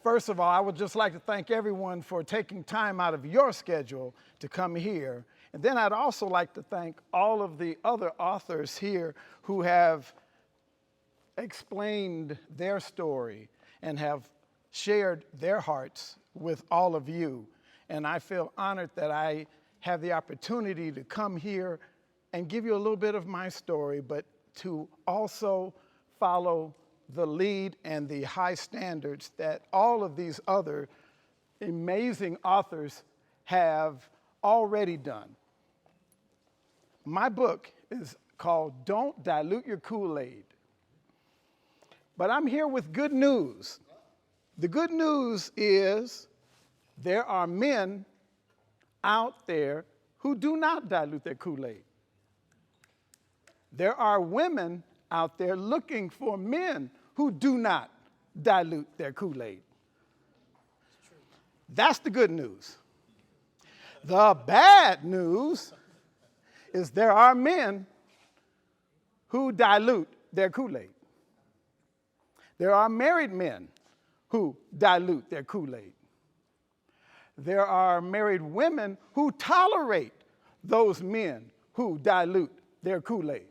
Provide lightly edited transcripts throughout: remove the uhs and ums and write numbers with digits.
First of all, I would just like to thank everyone for taking time out of your schedule to come here. And then I'd also like to thank all of the other authors here who have explained their story and have shared their hearts with all of you. And I feel honored that I have the opportunity to come here and give you a little bit of my story, but to also follow the lead and the high standards that all of these other amazing authors have already done. My book is called Don't Dilute Your Kool-Aid. But I'm here with good news. The good news is there are men out there who do not dilute their Kool-Aid. There are women out there looking for men who do not dilute their Kool-Aid. That's the good news. The bad news is there are men who dilute their Kool-Aid. There are married men who dilute their Kool-Aid. There are married women who tolerate those men who dilute their Kool-Aid.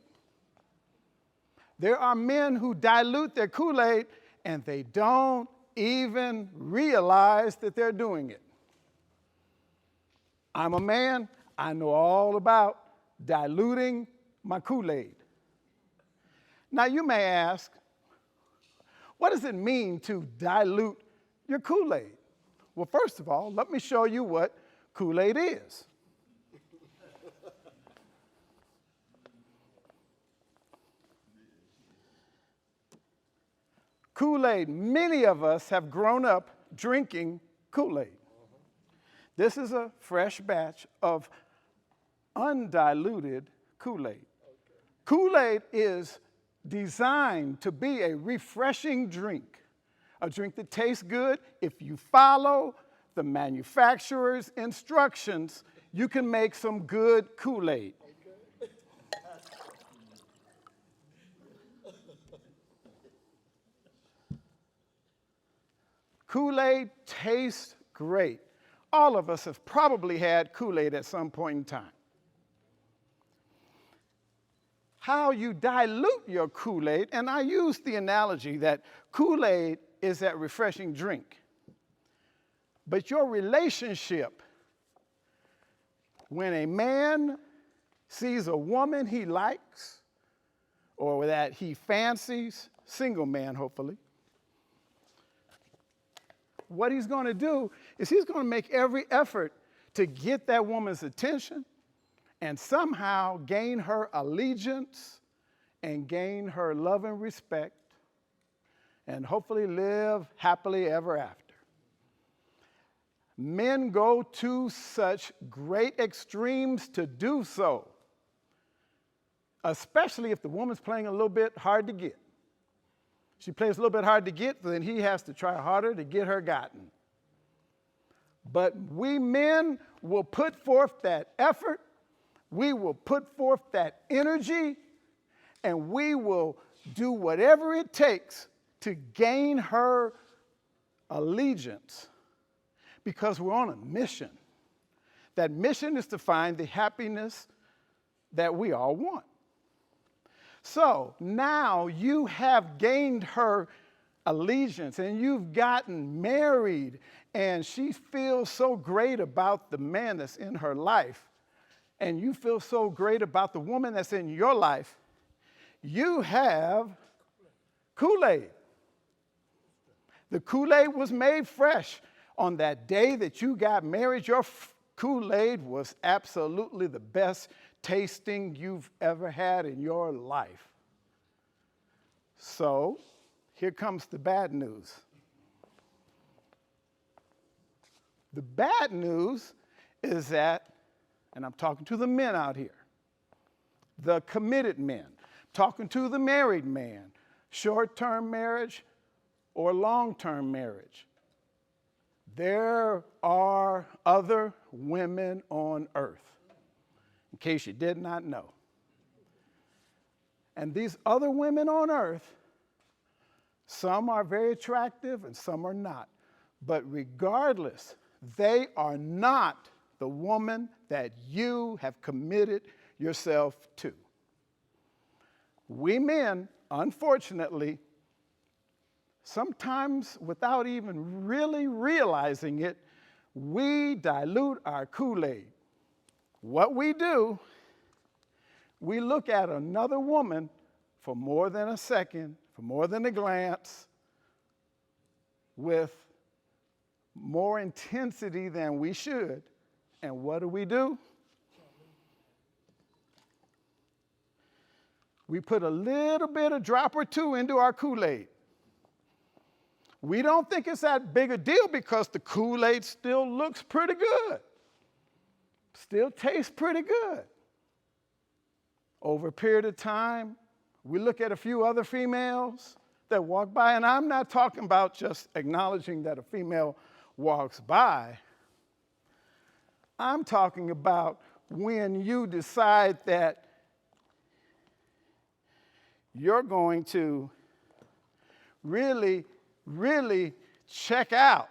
There are men who dilute their Kool-Aid and they don't even realize that they're doing it. I'm a man, I know all about diluting my Kool-Aid. Now you may ask, what does it mean to dilute your Kool-Aid? Well, first of all, let me show you what Kool-Aid is. Kool-Aid, many of us have grown up drinking Kool-Aid. This is a fresh batch of undiluted Kool-Aid. Kool-Aid is designed to be a refreshing drink, a drink that tastes good. If you follow the manufacturer's instructions, you can make some good Kool-Aid. Kool-Aid tastes great. All of us have probably had Kool-Aid at some point in time. How you dilute your Kool-Aid, and I use the analogy that Kool-Aid is that refreshing drink. But your relationship, when a man sees a woman he likes or that he fancies, single man hopefully, what he's going to do is he's going to make every effort to get that woman's attention and somehow gain her allegiance and gain her love and respect and hopefully live happily ever after. Men go to such great extremes to do so, especially if the woman's playing a little bit hard to get. She plays a little bit hard to get, then he has to try harder to get her gotten. But we men will put forth that effort, we will put forth that energy, and we will do whatever it takes to gain her allegiance because we're on a mission. That mission is to find the happiness that we all want. So now you have gained her allegiance and you've gotten married and she feels so great about the man that's in her life and you feel so great about the woman that's in your life. You have Kool-Aid. The Kool-Aid was made fresh. On that day that you got married, your Kool-Aid was absolutely the best tasting you've ever had in your life. So, here comes the bad news. The bad news is that, and I'm talking to the men out here, the committed men, talking to the married man, short-term marriage or long-term marriage. There are other women on earth, in case you did not know. And these other women on earth, some are very attractive and some are not. But regardless, they are not the woman that you have committed yourself to. We men, unfortunately, sometimes without even really realizing it, we dilute our Kool-Aid. What we do, we look at another woman for more than a second, for more than a glance, with more intensity than we should. And what do? We put a little bit, a drop or two into our Kool-Aid. We don't think it's that big a deal because the Kool-Aid still looks pretty good, still tastes pretty good. Over a period of time, we look at a few other females that walk by, and I'm not talking about just acknowledging that a female walks by. I'm talking about when you decide that you're going to really check out